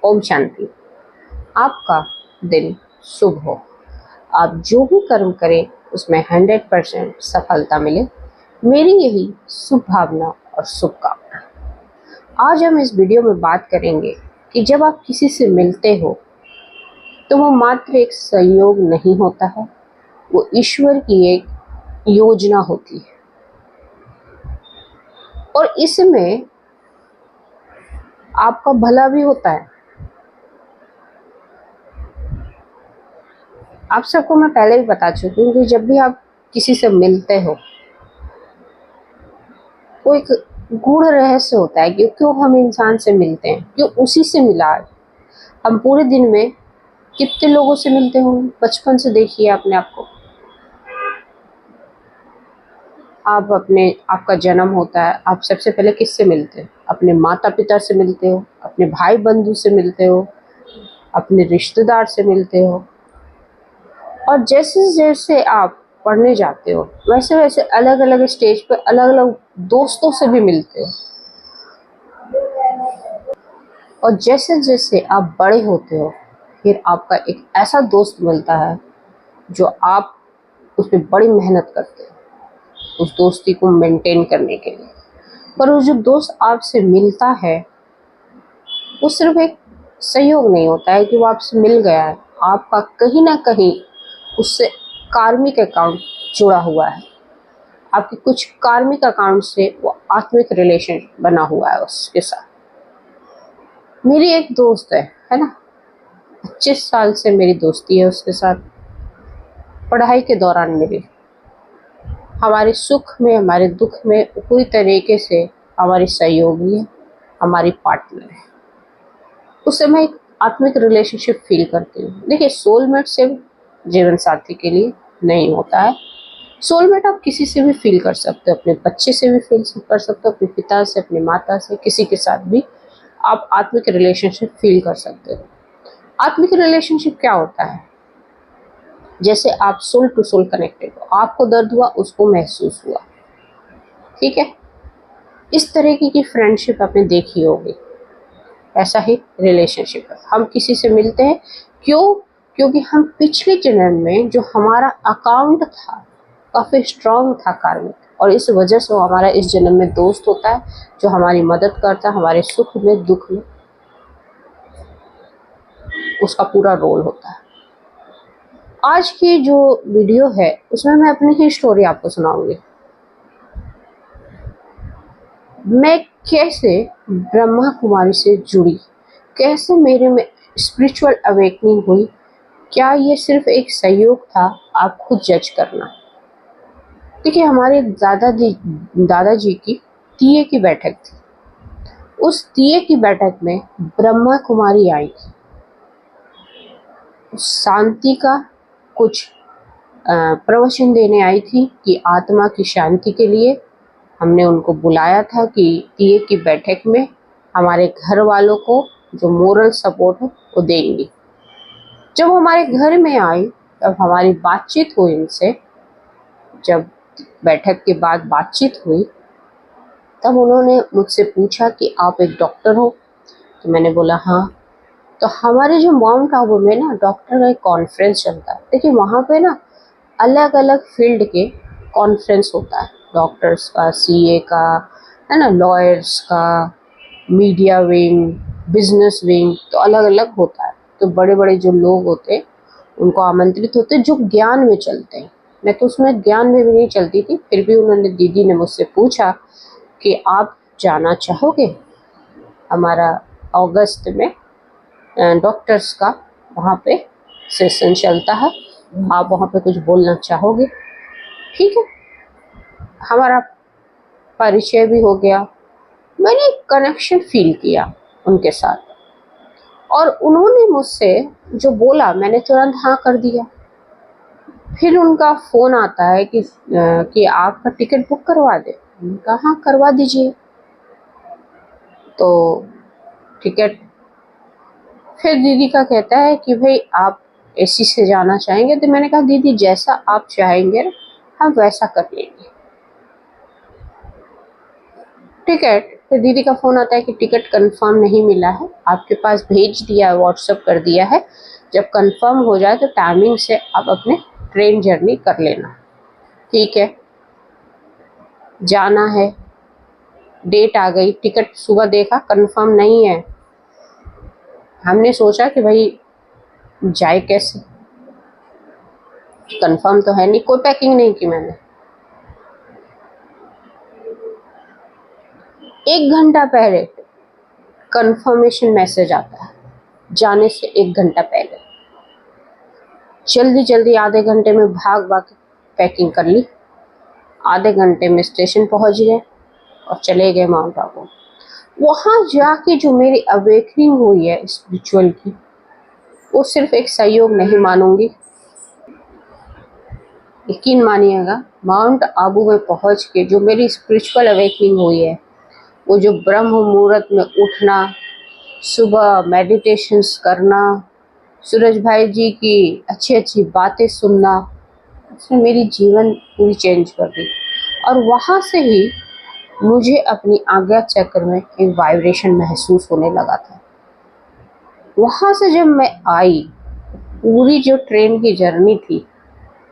ओम शांति। आपका दिन शुभ हो। आप जो भी कर्म करें उसमें 100% सफलता मिले, मेरी यही शुभ भावना और शुभकामना। आज हम इस वीडियो में बात करेंगे कि जब आप किसी से मिलते हो तो वो मात्र एक संयोग नहीं होता है, वो ईश्वर की एक योजना होती है और इसमें आपका भला भी होता है। आप सबको मैं पहले भी बता चुकी हूँ कि जब भी आप किसी से मिलते हो वो एक गूढ़ रहस्य होता है कि क्यों हम इंसान से मिलते हैं, क्यों उसी से मिला है। हम पूरे दिन में कितने लोगों से मिलते होंगे, बचपन से देखिए अपने आप को। आपका जन्म होता है, आप सबसे पहले किससे मिलते हो? अपने माता पिता से मिलते हो, अपने भाई बंधु से मिलते हो, अपने रिश्तेदार से मिलते हो। और जैसे जैसे आप पढ़ने जाते हो वैसे वैसे अलग अलग स्टेज पे अलग अलग दोस्तों से भी मिलते हो। और जैसे जैसे आप बड़े होते हो फिर आपका एक ऐसा दोस्त मिलता है जो आप उस पर बड़ी मेहनत करते हो उस दोस्ती को मेंटेन करने के लिए। पर वो जो दोस्त आपसे मिलता है वो सिर्फ एक सहयोग नहीं होता है कि वो आपसे मिल गया है, आपका कहीं ना कहीं उससे कार्मिक अकाउंट जुड़ा हुआ है। आपके कुछ कार्मिक अकाउंट से वो आत्मिक रिलेशन बना हुआ है उसके साथ। मेरी एक दोस्त है ना, 25 साल से मेरी दोस्ती है उसके साथ। पढ़ाई के दौरान मिली, हमारे सुख में हमारे दुख में पूरी तरीके से हमारी सहयोगी है, हमारी पार्टनर है। उससे मैं एक आत्मिक रिलेशनशिप फील करती हूँ। देखिए, सोलमेट सिर्फ जीवन साथी के लिए नहीं होता है। सोलमेट आप किसी से भी फील कर सकते हो, अपने बच्चे से भी फील कर सकते हो, अपने पिता से, अपनी माता से, किसी के साथ भी आप आत्मिक रिलेशनशिप फील कर सकते हो। आत्मिक रिलेशनशिप क्या होता है? जैसे आप सोल टू सोल कनेक्टेड हो, आपको दर्द हुआ उसको महसूस हुआ, ठीक है। इस तरीके की फ्रेंडशिप आपने देखी होगी। ऐसा ही रिलेशनशिप है। हम किसी से मिलते हैं क्यों? क्योंकि हम पिछले जन्म में जो हमारा अकाउंट था काफी स्ट्रांग था कार्मिक, और इस वजह से वो हमारा इस जन्म में दोस्त होता है जो हमारी मदद करता है, हमारे सुख में दुख में उसका पूरा रोल होता है। आज की जो वीडियो है उसमें मैं अपनी ही स्टोरी आपको सुनाऊंगी। मैं कैसे ब्रह्मा कुमारी से जुड़ी, कैसे मेरे में स्पिरिचुअल अवेकनिंग हुई। क्या ये सिर्फ एक सहयोग था? आप खुद जज करना। देखिए, हमारे दादाजी की तीये की बैठक थी। उस तीये की बैठक में ब्रह्मा कुमारी आई थी। शांति का कुछ प्रवचन देने आई थी कि आत्मा की शांति के लिए हमने उनको बुलाया था कि तीये की बैठक में हमारे घर वालों को जो मोरल सपोर्ट है वो देंगी। जब हमारे घर में आई तब हमारी बातचीत हुई इनसे। जब बैठक के बाद बातचीत हुई तब उन्होंने मुझसे पूछा कि आप एक डॉक्टर हो? तो मैंने बोला हाँ। तो हमारे जो माउंट आबू में ना डॉक्टर का एक कॉन्फ्रेंस चलता है। देखिए, वहाँ पे ना अलग अलग फील्ड के कॉन्फ्रेंस होता है, डॉक्टर्स का, सीए का, है ना, लॉयर्स का, मीडिया विंग, बिजनेस विंग, तो अलग अलग होता है। तो बड़े बड़े जो लोग होते हैं उनको आमंत्रित होते हैं जो ज्ञान में चलते हैं। मैं तो उसमें ज्ञान में भी नहीं चलती थी, फिर भी दीदी ने मुझसे पूछा कि आप जाना चाहोगे? हमारा अगस्त में डॉक्टर्स का वहाँ पे सेशन चलता है, आप वहाँ पे कुछ बोलना चाहोगे? ठीक है। हमारा परिचय भी हो गया, मैंने एक कनेक्शन फील किया उनके साथ, और उन्होंने मुझसे जो बोला मैंने तुरंत हाँ कर दिया। फिर उनका फ़ोन आता है कि आपका टिकट बुक करवा दे। उनका हाँ करवा दीजिए। तो टिकट, फिर दीदी का कहता है कि भाई आप एसी से जाना चाहेंगे? तो मैंने कहा दीदी जैसा आप चाहेंगे हम वैसा कर लेंगे। टिकट फिर दीदी का फ़ोन आता है कि टिकट कंफर्म नहीं मिला है, आपके पास भेज दिया है, व्हाट्सअप कर दिया है, जब कंफर्म हो जाए तो टाइमिंग से आप अपने ट्रेन जर्नी कर लेना। ठीक है, जाना है, डेट आ गई, टिकट सुबह देखा कंफर्म नहीं है। हमने सोचा कि भाई जाए कैसे, कंफर्म तो है नहीं, कोई पैकिंग नहीं की मैंने। 1 घंटा पहले कंफर्मेशन मैसेज आता है, जाने से 1 घंटा पहले। जल्दी जल्दी आधे घंटे में भाग भाग पैकिंग कर ली, आधे घंटे में स्टेशन पहुंच गए और चले गए माउंट आबू। वहाँ जाके जो मेरी अवेकनिंग हुई है स्पिरिचुअल की, वो सिर्फ एक सहयोग नहीं मानूंगी, यकीन मानिएगा। माउंट आबू में पहुंच के जो मेरी स्पिरिचुअल अवेकनिंग हुई है, वो जो ब्रह्म मुहूर्त में उठना, सुबह मेडिटेशंस करना, सूरज भाई जी की अच्छी अच्छी बातें सुनना, उसने मेरी जीवन पूरी चेंज कर दी। और वहाँ से ही मुझे अपनी आज्ञा चक्र में एक वाइब्रेशन महसूस होने लगा था। वहाँ से जब मैं आई, पूरी जो ट्रेन की जर्नी थी,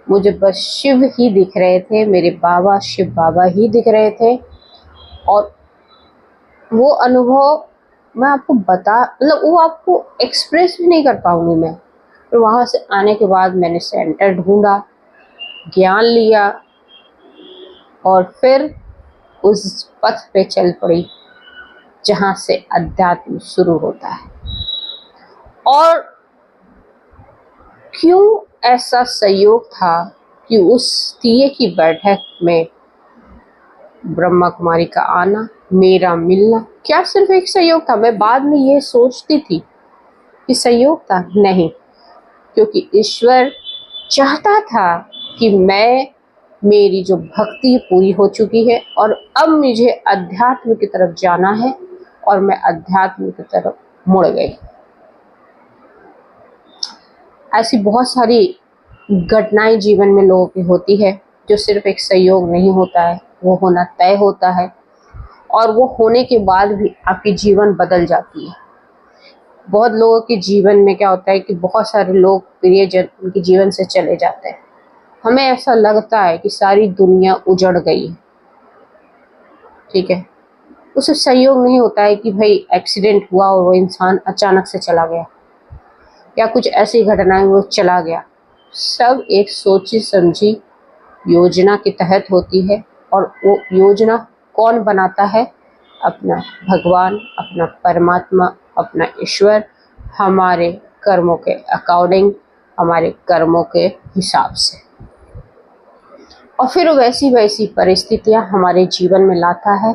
मुझे बस शिव ही दिख रहे थे, मेरे बाबा शिव बाबा ही दिख रहे थे। और वो अनुभव मैं आपको मतलब वो आपको एक्सप्रेस भी नहीं कर पाऊंगी मैं। तो वहाँ से आने के बाद मैंने सेंटर ढूंढा, ज्ञान लिया और फिर उस पथ पे चल पड़ी जहाँ से अध्यात्म शुरू होता है। और क्यों ऐसा संयोग था कि उस तीये की बैठक में ब्रह्मा कुमारी का आना, मेरा मिलना, क्या सिर्फ एक संयोग था? मैं बाद में ये सोचती थी कि संयोग था, नहीं, क्योंकि ईश्वर चाहता था कि मेरी जो भक्ति पूरी हो चुकी है और अब मुझे अध्यात्म की तरफ जाना है, और मैं अध्यात्म की तरफ मुड़ गई। ऐसी बहुत सारी घटनाएं जीवन में लोगों की होती है, जो सिर्फ एक संयोग नहीं होता है, वो होना तय होता है। और वो होने के बाद भी आपकी जीवन बदल जाती है। बहुत लोगों के जीवन में क्या होता है कि बहुत सारे लोग प्रियजन उनके जीवन से चले जाते हैं। हमें ऐसा लगता है कि सारी दुनिया उजड़ गई है, ठीक है। उसे संयोग नहीं होता है कि भाई एक्सीडेंट हुआ और वो इंसान अचानक से चला गया, या कुछ ऐसी घटनाएं वो चला गया। सब एक सोची समझी योजना के तहत होती है। और वो योजना कौन बनाता है? अपना भगवान, अपना परमात्मा, अपना ईश्वर, हमारे कर्मों के अकॉर्डिंग, हमारे कर्मों के हिसाब से। और फिर वैसी वैसी परिस्थितियां हमारे जीवन में लाता है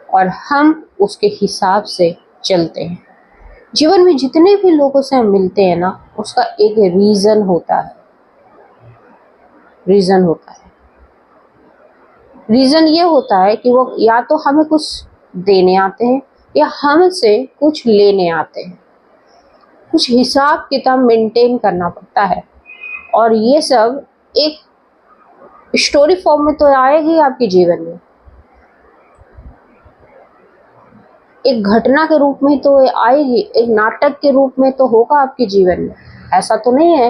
और हम उसके हिसाब से चलते हैं। जीवन में जितने भी लोगों से हम मिलते हैं ना, उसका एक रीज़न होता है। रीज़न ये होता है कि वो या तो हमें कुछ देने आते हैं या हमसे कुछ लेने आते हैं। कुछ हिसाब किताब मेंटेन करना पड़ता है, और ये सब एक स्टोरी फॉर्म में तो आएगी आपके जीवन में, एक घटना के रूप में तो आएगी, एक नाटक के रूप में तो होगा आपके जीवन में। ऐसा तो नहीं है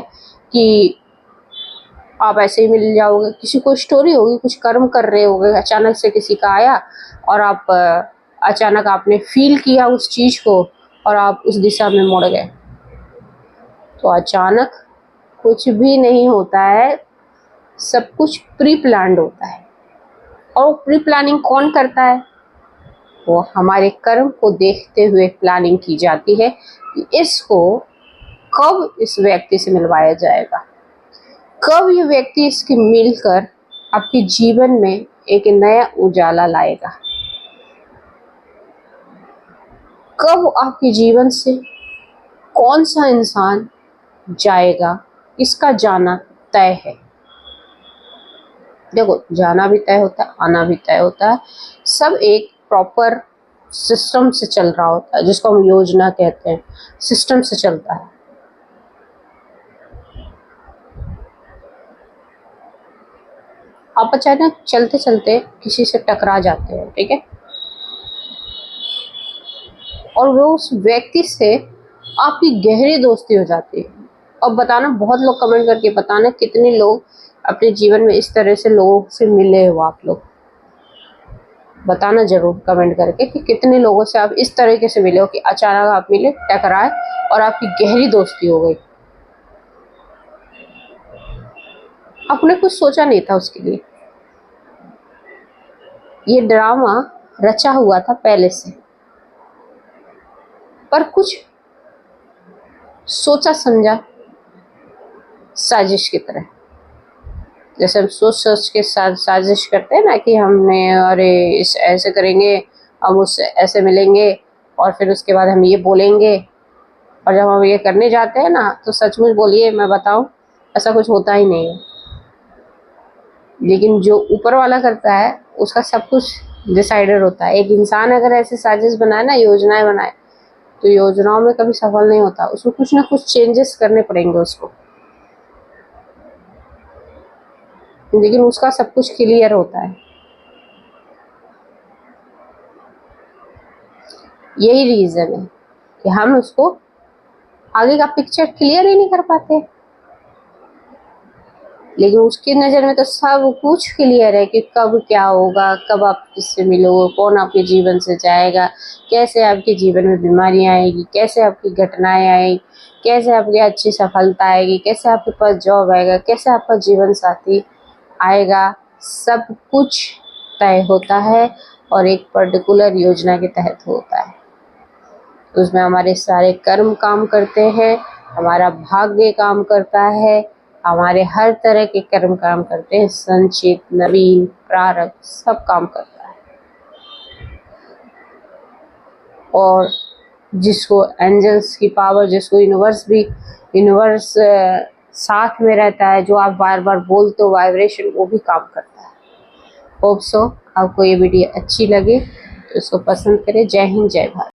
कि आप ऐसे ही मिल जाओगे। किसी को स्टोरी होगी, कुछ कर्म कर रहे होगे, अचानक से किसी का आया और आप अचानक आपने फील किया उस चीज़ को और आप उस दिशा में मुड़ गए। तो अचानक कुछ भी नहीं होता है, सब कुछ प्री प्लान्ड होता है। और प्री प्लानिंग कौन करता है? वो हमारे कर्म को देखते हुए प्लानिंग की जाती है कि इसको कब इस व्यक्ति से मिलवाया जाएगा, कब ये व्यक्ति इसकी मिलकर आपके जीवन में एक नया उजाला लाएगा, कब आपके जीवन से कौन सा इंसान जाएगा, इसका जाना तय है। देखो, जाना भी तय होता है, आना भी तय होता है, सब एक प्रॉपर सिस्टम से चल रहा होता है, जिसको हम योजना कहते हैं। सिस्टम से चलता है। आप अचानक चलते चलते किसी से टकरा जाते हो, ठीक है, और वो उस व्यक्ति से आपकी गहरी दोस्ती हो जाती है। और बताना, बहुत लोग कमेंट करके बताना कितने लोग अपने जीवन में इस तरह से लोगों से मिले हो। आप लोग बताना जरूर कमेंट करके कि कितने लोगों से आप इस तरीके से मिले हो कि अचानक आप मिले, टकराए और आपकी गहरी दोस्ती हो गई। आपने कुछ सोचा नहीं था उसके लिए। ये ड्रामा रचा हुआ था पहले से, पर कुछ सोचा समझा साजिश की तरह। जैसे हम सोच सोच के साजिश करते हैं ना कि हमने अरे इस ऐसे करेंगे, हम उससे ऐसे मिलेंगे और फिर उसके बाद हम ये बोलेंगे, और जब हम ये करने जाते हैं ना तो सचमुच बोलिए मैं बताऊं, ऐसा कुछ होता ही नहीं है। लेकिन जो ऊपर वाला करता है उसका सब कुछ डिसाइडेड होता है। एक इंसान अगर ऐसे साजिश बनाए ना, योजनाएं बनाए, तो योजनाओं में कभी सफल नहीं होता। उसमें कुछ ना कुछ चेंजेस करने पड़ेंगे उसको, लेकिन उसका सब कुछ क्लियर होता है। यही रीजन है कि हम उसको आगे का पिक्चर क्लियर ही नहीं कर पाते। लेकिन उसकी नज़र में तो सब कुछ क्लियर है कि कब क्या होगा, कब आप किससे मिलोगे, कौन आपके जीवन से जाएगा, कैसे आपके जीवन में बीमारियां आएगी, कैसे आपकी घटनाएं आएगी, कैसे आपकी अच्छी सफलता आएगी, कैसे आपके पास जॉब आएगा, कैसे आपका जीवन साथी आएगा। सब कुछ तय होता है और एक पर्टिकुलर योजना के तहत होता है। उसमें हमारे सारे कर्म काम करते हैं, हमारा भाग्य काम करता है, हमारे हर तरह के कर्म काम करते हैं, संचित, नवीन, प्रारब्ध सब काम करता है। और जिसको एंजल्स की पावर, जिसको यूनिवर्स साथ में रहता है, जो आप बार बार बोलते हो वाइब्रेशन, वो भी काम करता है। होप सो आपको ये वीडियो अच्छी लगे तो इसको पसंद करें। जय हिंद, जय भारत।